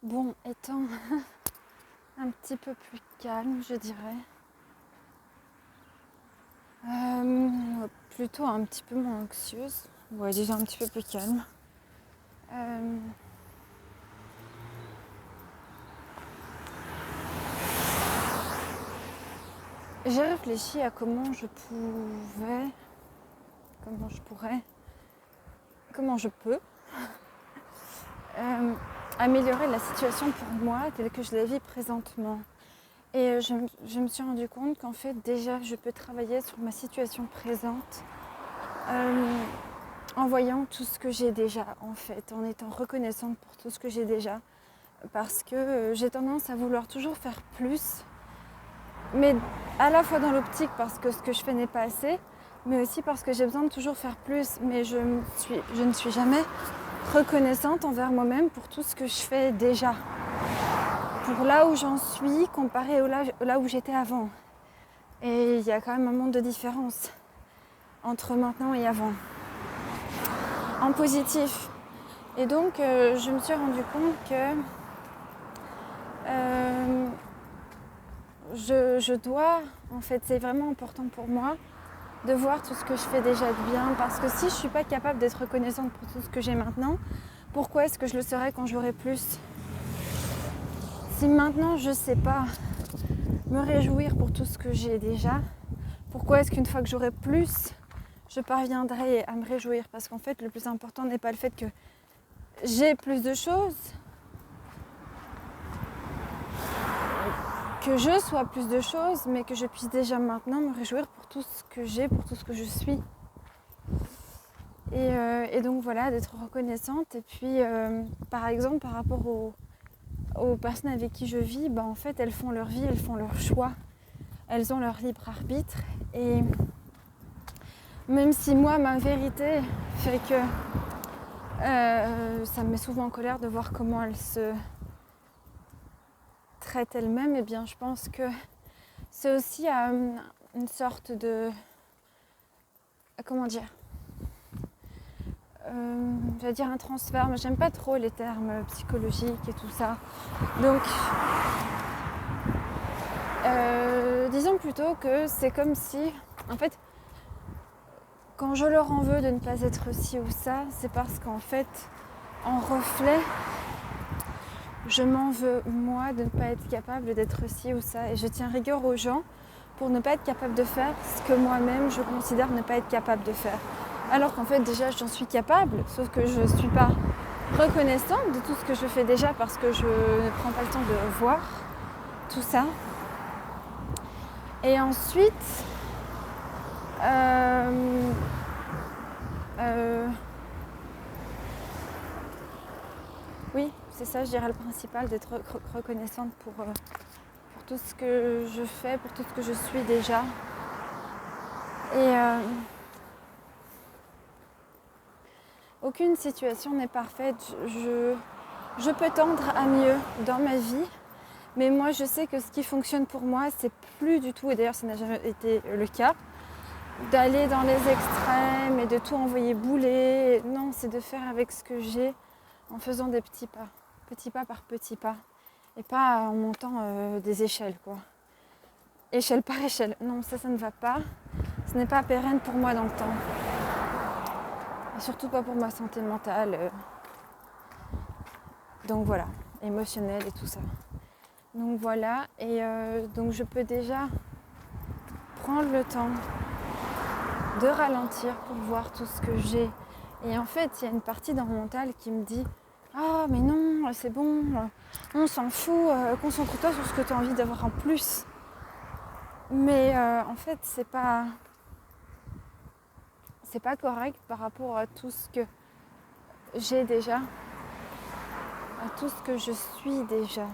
Bon, étant un petit peu plus calme, je dirais. Plutôt un petit peu moins anxieuse. Ouais, déjà un petit peu plus calme. J'ai réfléchi à comment je peux améliorer la situation pour moi telle que je la vis présentement. Et je me suis rendu compte qu'en fait déjà je peux travailler sur ma situation présente en voyant tout ce que j'ai déjà en fait, en étant reconnaissante pour tout ce que j'ai déjà. Parce que j'ai tendance à vouloir toujours faire plus, mais à la fois dans l'optique parce que ce que je fais n'est pas assez, mais aussi parce que j'ai besoin de toujours faire plus, mais je ne suis jamais reconnaissante envers moi-même pour tout ce que je fais déjà, pour là où j'en suis comparé là où j'étais avant. Et il y a quand même un monde de différence entre maintenant et avant, en positif. Et donc je me suis rendu compte que je dois, en fait, c'est vraiment important pour moi de voir tout ce que je fais déjà de bien, parce que si je ne suis pas capable d'être reconnaissante pour tout ce que j'ai maintenant, pourquoi est-ce que je le serai quand j'aurai plus? Si maintenant je ne sais pas me réjouir pour tout ce que j'ai déjà, pourquoi est-ce qu'une fois que j'aurai plus, je parviendrai à me réjouir? Parce qu'en fait, le plus important n'est pas le fait que j'ai plus de choses, que je sois plus de choses, mais que je puisse déjà maintenant me réjouir pour tout ce que j'ai, pour tout ce que je suis. Et donc voilà, d'être reconnaissante. Et puis, par exemple, par rapport aux personnes avec qui je vis, en fait, elles font leur vie, elles font leur choix. Elles ont leur libre arbitre. Et même si moi, ma vérité fait que ça me met souvent en colère de voir comment elles se traitent elles-mêmes, et bien je pense que c'est aussi une sorte de... Comment dire, je vais dire un transfert, mais j'aime pas trop les termes psychologiques et tout ça. Donc, disons plutôt que c'est comme si, en fait, quand je leur en veux de ne pas être ci ou ça, c'est parce qu'en fait, en reflet, je m'en veux, moi, de ne pas être capable d'être ci ou ça. Et je tiens rigueur aux gens pour ne pas être capable de faire ce que moi-même, je considère ne pas être capable de faire. Alors qu'en fait, déjà, j'en suis capable, sauf que je ne suis pas reconnaissante de tout ce que je fais déjà parce que je ne prends pas le temps de voir tout ça. Et ensuite, oui, c'est ça, je dirais le principal, d'être reconnaissante pour tout ce que je fais, pour tout ce que je suis déjà. Et aucune situation n'est parfaite. Je peux tendre à mieux dans ma vie, mais moi je sais que ce qui fonctionne pour moi, c'est plus du tout, et d'ailleurs ça n'a jamais été le cas, d'aller dans les extrêmes et de tout envoyer bouler. Non, c'est de faire avec ce que j'ai en faisant des petits pas par petits pas, et pas en montant des échelles, quoi. Échelle par échelle. Non, ça ne va pas. Ce n'est pas pérenne pour moi dans le temps. Et surtout pas pour ma santé mentale. Donc voilà, émotionnelle et tout ça. Donc voilà, et donc je peux déjà prendre le temps de ralentir pour voir tout ce que j'ai. Et en fait, il y a une partie dans mon mental qui me dit « Ah mais non, c'est bon, on s'en fout, concentre-toi sur ce que tu as envie d'avoir en plus. » Mais en fait, c'est pas correct par rapport à tout ce que j'ai déjà, à tout ce que je suis déjà.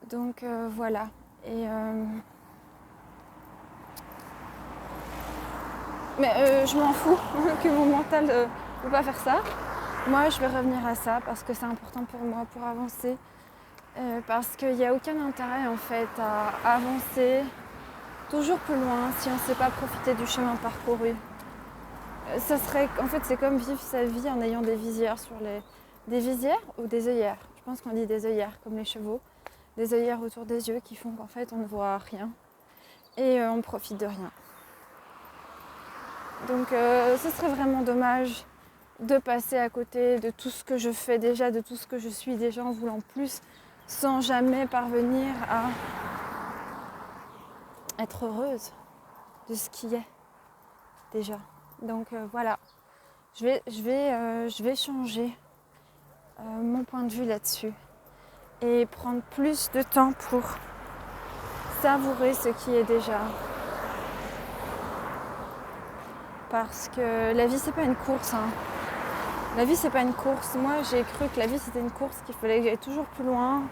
Donc voilà. Et mais je m'en fous que mon mental ne peut pas faire ça. Moi, je vais revenir à ça parce que c'est important pour moi, pour avancer. Parce qu'il n'y a aucun intérêt en fait à avancer toujours plus loin si on ne sait pas profiter du chemin parcouru. Ça serait, en fait, c'est comme vivre sa vie en ayant des visières des visières ou des œillères. Je pense qu'on dit des œillères, comme les chevaux. Des œillères autour des yeux qui font qu'en fait, on ne voit rien. Et on profite de rien. Donc, ce serait vraiment dommage de passer à côté de tout ce que je fais déjà, de tout ce que je suis déjà en voulant plus, sans jamais parvenir à être heureuse de ce qui est déjà. Donc voilà, je vais changer mon point de vue là-dessus et prendre plus de temps pour savourer ce qui est déjà. Parce que la vie, c'est pas une course. La vie, c'est pas une course. Moi, j'ai cru que la vie, c'était une course, qu'il fallait que j'aille toujours plus loin.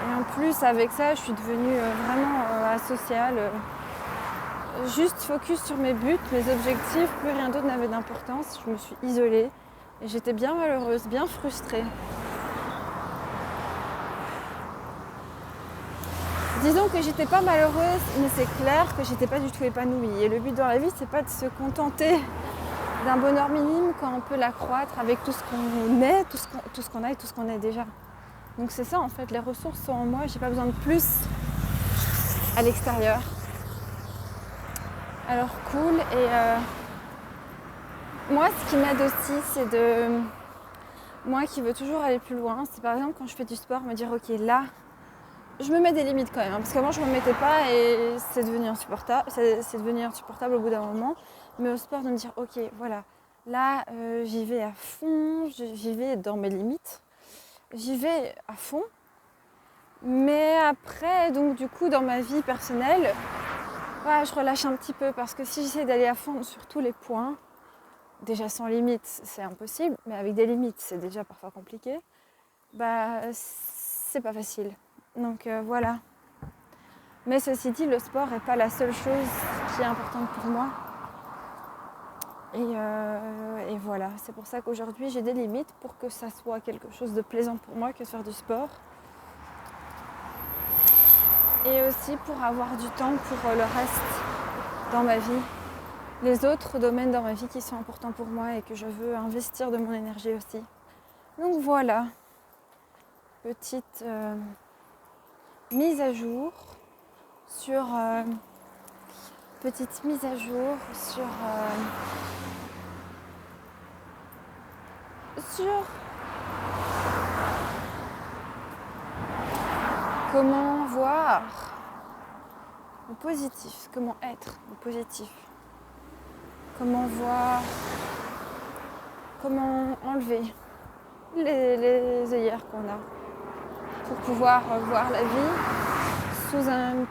Et en plus, avec ça, je suis devenue vraiment asociale. Juste focus sur mes buts, mes objectifs, plus rien d'autre n'avait d'importance. Je me suis isolée et j'étais bien malheureuse, bien frustrée. Disons que j'étais pas malheureuse, mais c'est clair que j'étais pas du tout épanouie. Et le but dans la vie, c'est pas de se contenter d'un bonheur minime quand on peut l'accroître avec tout ce qu'on est, tout ce qu'on a et tout ce qu'on est déjà. Donc c'est ça en fait, les ressources sont en moi, j'ai pas besoin de plus à l'extérieur. Alors cool, et moi ce qui m'aide aussi, c'est de... Moi qui veux toujours aller plus loin, c'est par exemple quand je fais du sport, me dire ok là, je me mets des limites quand même, parce qu'avant je ne me mettais pas et c'est devenu insupportable au bout d'un moment. Mais au sport de me dire ok voilà, là j'y vais à fond, j'y vais dans mes limites, j'y vais à fond. Mais après donc du coup dans ma vie personnelle, voilà, je relâche un petit peu parce que si j'essaie d'aller à fond sur tous les points, déjà sans limite c'est impossible, mais avec des limites c'est déjà parfois compliqué, bah c'est pas facile. Donc voilà. Mais ceci dit, le sport n'est pas la seule chose qui est importante pour moi. Et voilà, c'est pour ça qu'aujourd'hui j'ai des limites pour que ça soit quelque chose de plaisant pour moi que de faire du sport. Et aussi pour avoir du temps pour le reste dans ma vie. Les autres domaines dans ma vie qui sont importants pour moi et que je veux investir de mon énergie aussi. Donc voilà, petite mise à jour sur comment voir le positif, comment être le positif, comment voir, comment enlever les œillères qu'on a pour pouvoir voir la vie sous un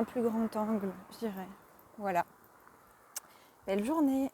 plus grand angle, je dirais. Voilà. Belle journée.